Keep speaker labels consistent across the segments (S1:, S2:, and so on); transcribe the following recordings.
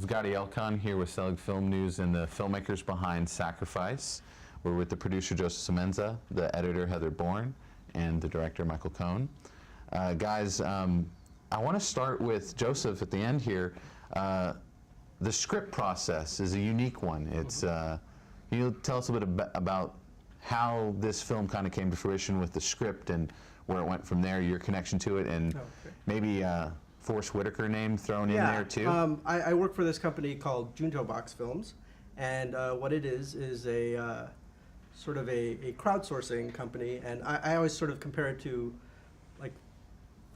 S1: Gadi Elkan here with Selig Film News and the filmmakers behind Sacrifice. We're with the producer Joseph Semense, the editor Heather Bourne, and the director Michael Cohn. Guys, I want to start with Joseph at the end here. The script process is a unique one. It's you tell us a bit about how this film kind of came to fruition with the script and where it went from there, your connection to it, and maybe Forrest Whitaker name thrown in there too.
S2: I work for this company called Junto Box Films, and what it is a sort of a crowdsourcing company, and I always sort of compare it to like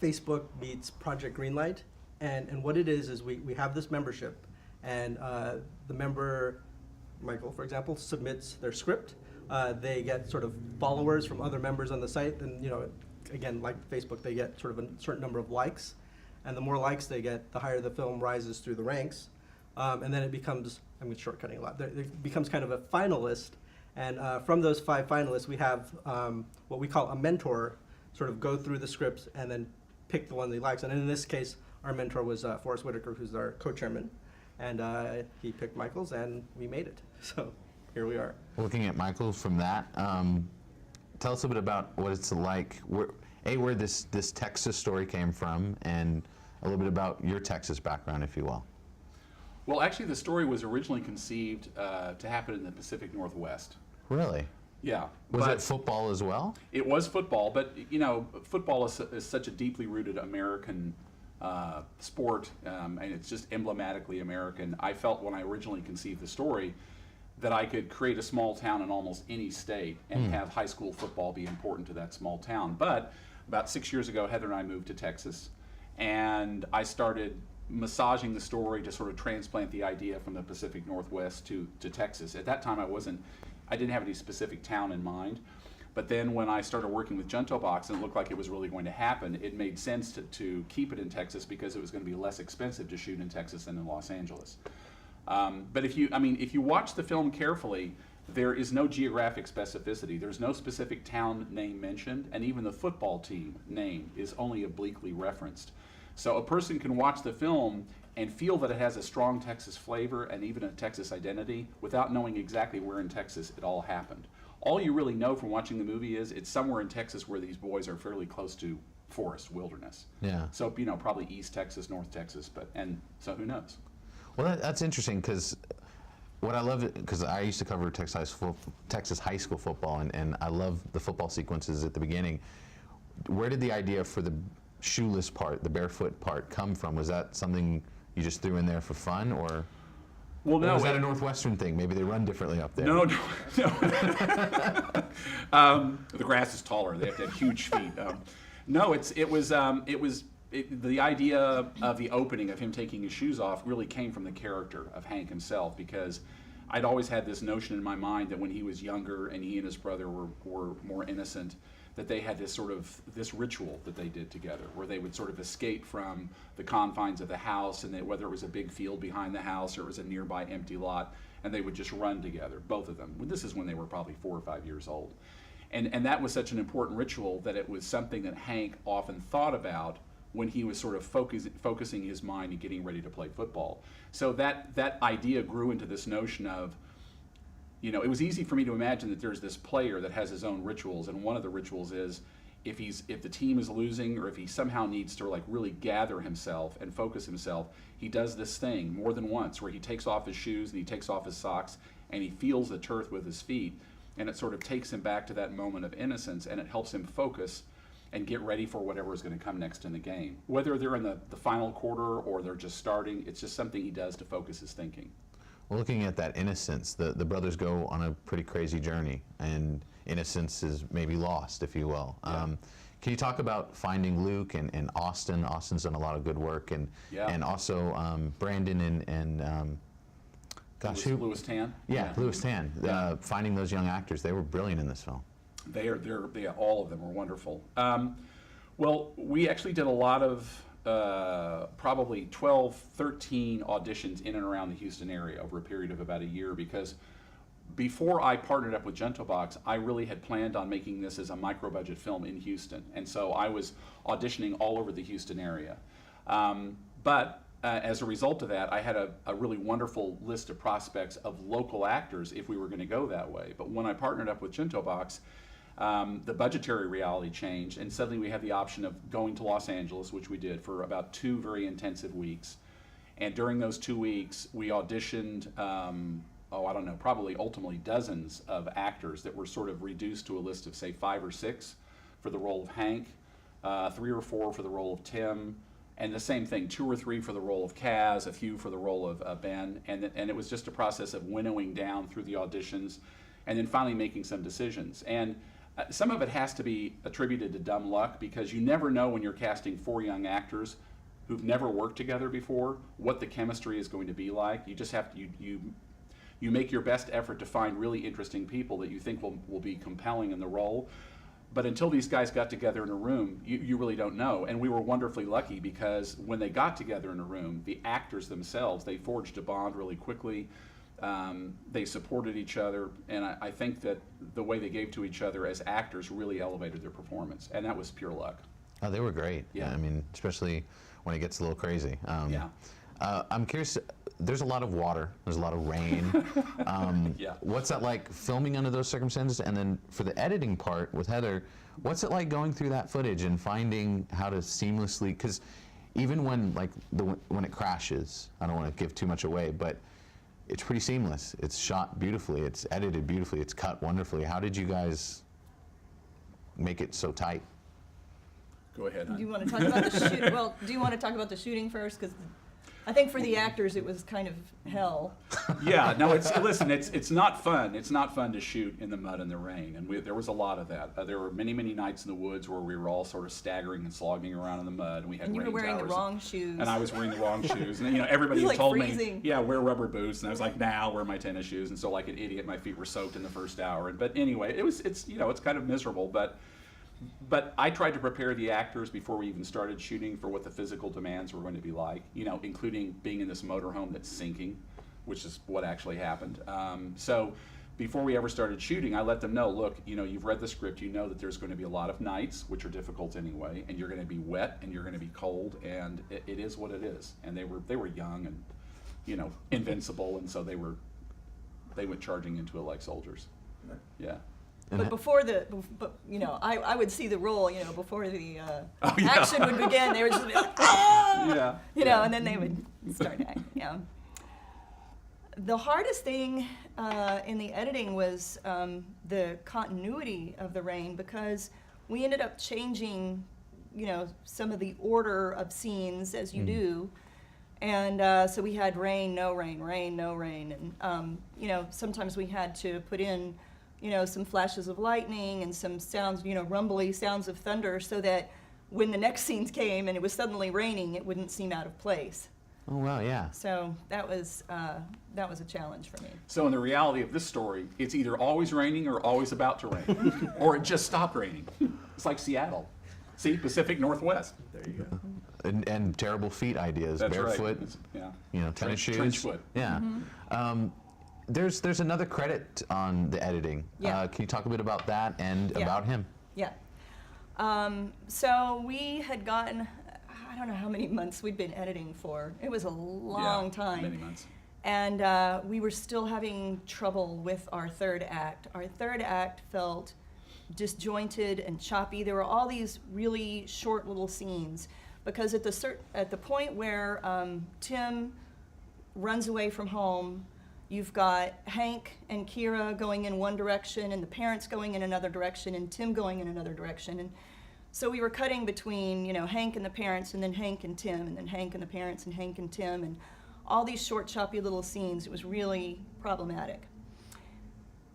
S2: Facebook meets Project Greenlight, and what it is we have this membership, and the member, Michael, for example, submits their script. They get sort of followers from other members on the site, and again, like Facebook, they get sort of a certain number of likes, and the more likes they get, the higher the film rises through the ranks, and then it becomes, I'm shortcutting a lot, it becomes kind of a finalist, and from those 5 finalists, we have what we call a mentor, sort of go through the scripts and then pick the one that he likes, and in this case, our mentor was Forrest Whitaker, who's our co-chairman, and he picked Michael's, and we made it, so here we are.
S1: Looking at Michael from that, tell us a bit about what it's like, where this Texas story came from, and a little bit about your Texas background, if you will.
S3: Well, actually, the story was originally conceived to happen in the Pacific Northwest.
S1: Really?
S3: Yeah.
S1: Was it football as well?
S3: It was football, but football is such a deeply rooted American sport, and it's just emblematically American. I felt when I originally conceived the story that I could create a small town in almost any state and have high school football be important to that small town. But about 6 years ago, Heather and I moved to Texas, and I started massaging the story to sort of transplant the idea from the Pacific Northwest to Texas. At that time, I didn't have any specific town in mind. But then when I started working with Junto Box and it looked like it was really going to happen, it made sense to keep it in Texas because it was going to be less expensive to shoot in Texas than in Los Angeles. But if you watch the film carefully, there is no geographic specificity. There's no specific town name mentioned, and even the football team name is only obliquely referenced. So a person can watch the film and feel that it has a strong Texas flavor and even a Texas identity without knowing exactly where in Texas it all happened. All you really know from watching the movie is it's somewhere in Texas where these boys are fairly close to forest, wilderness.
S1: Yeah. So,
S3: probably East Texas, North Texas, so who knows?
S1: Well, that's interesting because what I love, because I used to cover Texas high school football, and I love the football sequences at the beginning. Where did the idea for the shoeless part, the barefoot part, come from? Was that something you just threw in there for fun, or?
S3: Well, no.
S1: Or was that a Northwestern thing? Maybe they run differently up there.
S3: No. The grass is taller. They have to have huge feet. The idea of the opening of him taking his shoes off really came from the character of Hank himself, because I'd always had this notion in my mind that when he was younger and he and his brother were more innocent, that they had this ritual that they did together, where they would sort of escape from the confines of the house, and whether it was a big field behind the house or it was a nearby empty lot, and they would just run together, both of them. This is when they were probably 4 or 5 years old. And that was such an important ritual that it was something that Hank often thought about when he was sort of focusing his mind and getting ready to play football. So that idea grew into this notion of, it was easy for me to imagine that there's this player that has his own rituals, and one of the rituals is if the team is losing, or if he somehow needs to really gather himself and focus himself, he does this thing more than once where he takes off his shoes and he takes off his socks and he feels the turf with his feet, and it sort of takes him back to that moment of innocence, and it helps him focus and get ready for whatever is going to come next in the game. Whether they're in the final quarter or they're just starting, it's just something he does to focus his thinking.
S1: Well, looking at that innocence, the brothers go on a pretty crazy journey, and innocence is maybe lost, if you will.
S3: Yeah.
S1: Can you talk about finding Luke and Austin? Austin's done a lot of good work, and also Brandon and
S3: Louis Tan?
S1: Yeah, Louis Tan.
S3: Yeah.
S1: Finding those young actors, they were brilliant in this film.
S3: All of them are wonderful. Well, we actually did a lot of probably 12, 13 auditions in and around the Houston area over a period of about a year, because before I partnered up with Junto Box, I really had planned on making this as a micro-budget film in Houston, and so I was auditioning all over the Houston area. But as a result of that, I had a really wonderful list of prospects of local actors if we were going to go that way. But when I partnered up with Junto Box, the budgetary reality changed, and suddenly we had the option of going to Los Angeles, which we did for about 2 very intensive weeks. And during those 2 weeks, we auditioned, I don't know, probably ultimately dozens of actors that were sort of reduced to a list of, say, 5 or 6 for the role of Hank, 3 or 4 for the role of Tim, and the same thing, 2 or 3 for the role of Kaz, a few for the role of Ben, and it was just a process of winnowing down through the auditions, and then finally making some decisions. And some of it has to be attributed to dumb luck, because you never know when you're casting 4 young actors who've never worked together before what the chemistry is going to be like. You just have to, you make your best effort to find really interesting people that you think will be compelling in the role. But until these guys got together in a room, you really don't know. And we were wonderfully lucky, because when they got together in a room, the actors themselves, they forged a bond really quickly. They supported each other, and I think that the way they gave to each other as actors really elevated their performance, and that was pure luck.
S1: Oh, they were great.
S3: Yeah.
S1: I mean, especially when it gets a little crazy.
S3: Yeah.
S1: I'm curious, there's a lot of water, there's a lot of rain.
S3: Yeah.
S1: What's that like filming under those circumstances? And then for the editing part with Heather, what's it like going through that footage and finding how to seamlessly, because even when when it crashes, I don't want to give too much away, but it's pretty seamless. It's shot beautifully, it's edited beautifully, it's cut wonderfully. How did you guys make it so tight?
S3: Go ahead, hon.
S4: Do you want to talk about the shoot? Well, do you want to talk about the shooting first? Because I think for the actors it was kind of hell.
S3: Yeah, no, it's not fun. It's not fun to shoot in the mud and the rain, and there was a lot of that. There were many nights in the woods where we were all sort of staggering and slogging around in the mud, and we had
S4: And you
S3: rain
S4: were wearing the
S3: towers.
S4: wrong shoes.
S3: And I was wearing the wrong shoes, and everybody
S4: It was
S3: had
S4: like
S3: told
S4: freezing.
S3: me, yeah, wear rubber boots, and I was like, nah, I'll wear my tennis shoes, and so like an idiot, my feet were soaked in the first hour. But anyway, it's kind of miserable, but I tried to prepare the actors before we even started shooting for what the physical demands were going to be like, including being in this motorhome that's sinking, which is what actually happened. So before we ever started shooting, I let them know, look, you've read the script, you know that there's going to be a lot of nights, which are difficult anyway, and you're going to be wet and you're going to be cold, and it is what it is. And they were young and, invincible, and so they went charging into it like soldiers. Yeah.
S4: But before I would see the roll, before the
S3: Oh, yeah.
S4: action would begin, they would just be like, ah!
S3: Yeah.
S4: And then they would start acting. Yeah. The hardest thing in the editing was the continuity of the rain, because we ended up changing, some of the order of scenes as you do. And so we had rain, no rain, rain, no rain. And, sometimes we had to put in, some flashes of lightning and some sounds, rumbly sounds of thunder, so that when the next scenes came and it was suddenly raining, it wouldn't seem out of place.
S1: Oh, wow, yeah.
S4: So that was a challenge for me.
S3: So in the reality of this story, it's either always raining or always about to rain, or it just stopped raining. It's like Seattle. See, Pacific Northwest.
S2: There you go.
S1: And terrible feet ideas,
S3: That's
S1: barefoot,
S3: right. Yeah.
S1: tennis shoes.
S3: Trench foot.
S1: Yeah. There's another credit on the editing.
S4: Yeah.
S1: Can you talk a bit about that and
S4: Yeah.
S1: about him?
S4: Yeah. So we had gotten, I don't know how many months we'd been editing for. It was a long time.
S3: Many months.
S4: And we were still having trouble with our third act. Our third act felt disjointed and choppy. There were all these really short little scenes, because at the point where Tim runs away from home, you've got Hank and Kira going in one direction, and the parents going in another direction, and Tim going in another direction. And so we were cutting between, Hank and the parents, and then Hank and Tim, and then Hank and the parents, and Hank and Tim, and all these short, choppy little scenes. It was really problematic.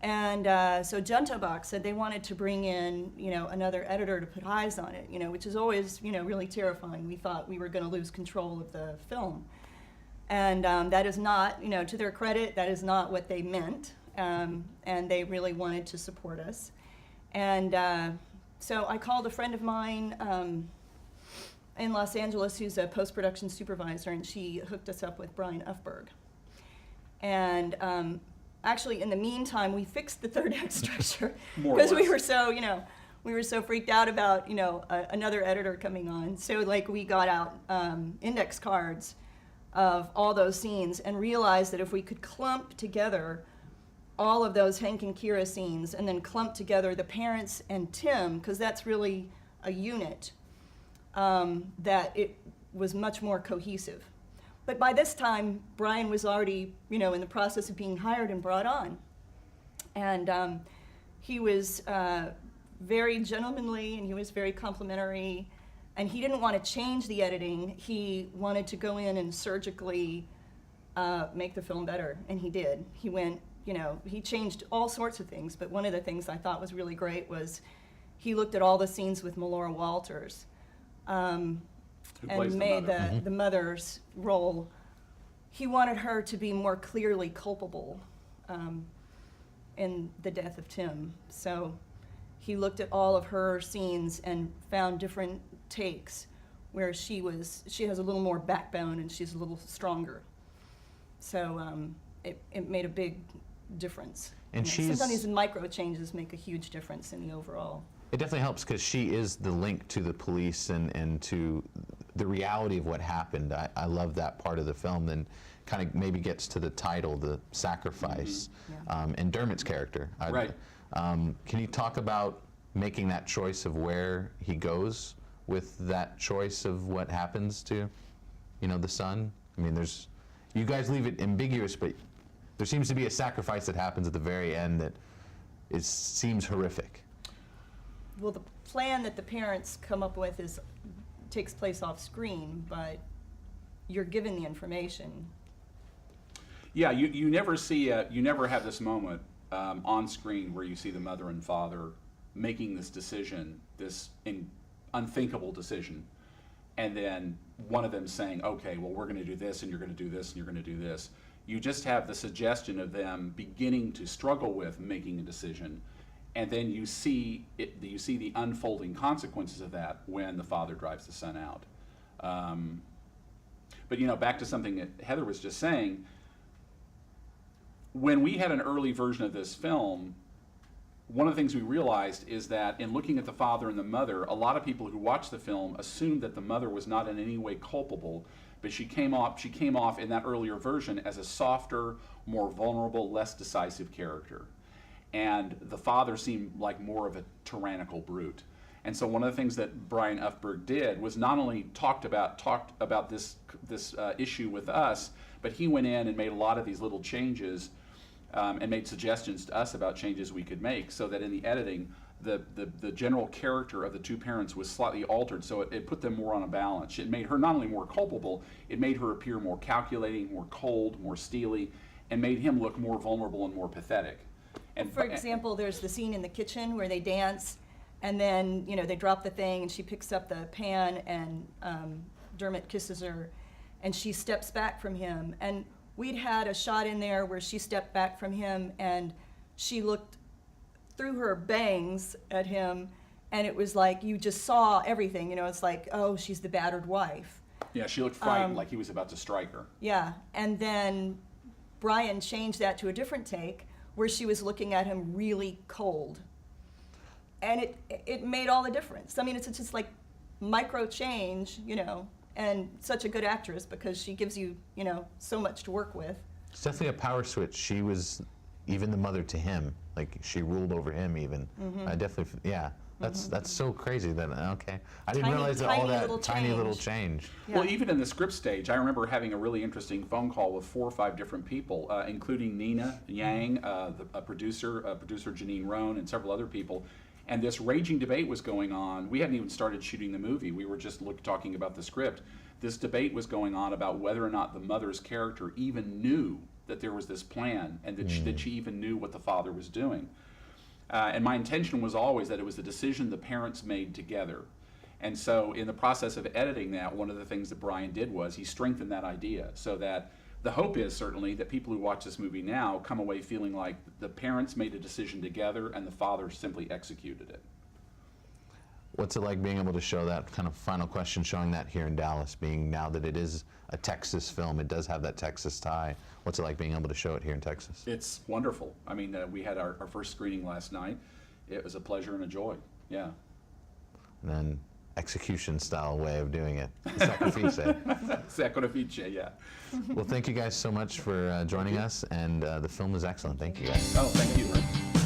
S4: And so Junto Box said they wanted to bring in, another editor to put eyes on it, which is always, really terrifying. We thought we were going to lose control of the film. And that is not, to their credit, that is not what they meant. And they really wanted to support us. And so I called a friend of mine in Los Angeles who's a post-production supervisor, and she hooked us up with Brian Ufberg. And actually, in the meantime, we fixed the third act structure, because we were so freaked out about another editor coming on. So we got out index cards of all those scenes and realized that if we could clump together all of those Hank and Kira scenes and then clump together the parents and Tim, because that's really a unit, that it was much more cohesive. But by this time, Brian was already, in the process of being hired and brought on. And he was very gentlemanly, and he was very complimentary, and he didn't want to change the editing. He wanted to go in and surgically make the film better, and he did. He went, he changed all sorts of things, but one of the things I thought was really great was he looked at all the scenes with Melora Walters, and made the mother's role. He wanted her to be more clearly culpable in the death of Tim. So he looked at all of her scenes and found different takes where she has a little more backbone and she's a little stronger. So it made a big difference.
S1: And
S4: sometimes these micro changes make a huge difference in the overall.
S1: It definitely helps because she is the link to the police and to the reality of what happened. I love that part of the film. Then kind of maybe gets to the title, the sacrifice, and Dermot's character.
S3: Right.
S1: Can you talk about making that choice of where he goes with that choice of what happens to, the son? I mean, you guys leave it ambiguous, but there seems to be a sacrifice that happens at the very end that seems horrific.
S4: Well, the plan that the parents come up with takes place off screen, but you're given the information.
S3: Yeah, you never you never have this moment on screen where you see the mother and father making this decision, this unthinkable decision, and then one of them saying, okay, well, we're going to do this, and you're going to do this, and you're going to do this. You just have the suggestion of them beginning to struggle with making a decision. And then you see the unfolding consequences of that when the father drives the son out. But back to something that Heather was just saying, when we had an early version of this film, one of the things we realized is that in looking at the father and the mother, a lot of people who watched the film assumed that the mother was not in any way culpable, but she came off in that earlier version as a softer, more vulnerable, less decisive character. And the father seemed like more of a tyrannical brute. And so one of the things that Brian Ufberg did was not only talked about this issue with us, but he went in and made a lot of these little changes and made suggestions to us about changes we could make, so that in the editing, the general character of the two parents was slightly altered, so it put them more on a balance. It made her not only more culpable, it made her appear more calculating, more cold, more steely, and made him look more vulnerable and more pathetic. And
S4: for example, there's the scene in the kitchen where they dance, and then they drop the thing, and she picks up the pan, and Dermot kisses her, and she steps back from him. And we'd had a shot in there where she stepped back from him, and she looked through her bangs at him, and it was like you just saw everything. It's like, oh, she's the battered wife.
S3: Yeah, she looked frightened, like he was about to strike her.
S4: Yeah, and then Brian changed that to a different take, where she was looking at him really cold. And it made all the difference. I mean, it's just like micro change, and such a good actress because she gives you, so much to work with.
S1: It's definitely a power switch. She was even the mother to him. Like, she ruled over him even. I definitely, yeah. That's so crazy that, okay. I didn't realize that all that tiny little change.
S4: Yeah.
S3: Well, even in the script stage, I remember having a really interesting phone call with 4 or 5 different people, including Nina Yang, a producer Janine Rohn, and several other people. And this raging debate was going on. We hadn't even started shooting the movie. We were just talking about the script. This debate was going on about whether or not the mother's character even knew that there was this plan, and that she even knew what the father was doing. And my intention was always that it was the decision the parents made together. And so in the process of editing that, one of the things that Brian did was he strengthened that idea, so that the hope is certainly that people who watch this movie now come away feeling like the parents made a decision together and the father simply executed it.
S1: What's it like being able to show that, kind of final question, showing that here in Dallas, being now that it is a Texas film, it does have that Texas tie. What's it like being able to show it here in Texas?
S3: It's wonderful. I mean, we had our first screening last night. It was a pleasure and a joy, yeah.
S1: And then execution style way of doing it. Sacrifice.
S3: Sacrifice, yeah.
S1: Well, thank you guys so much for joining us, and the film is excellent. Thank you guys.
S3: Oh, thank you.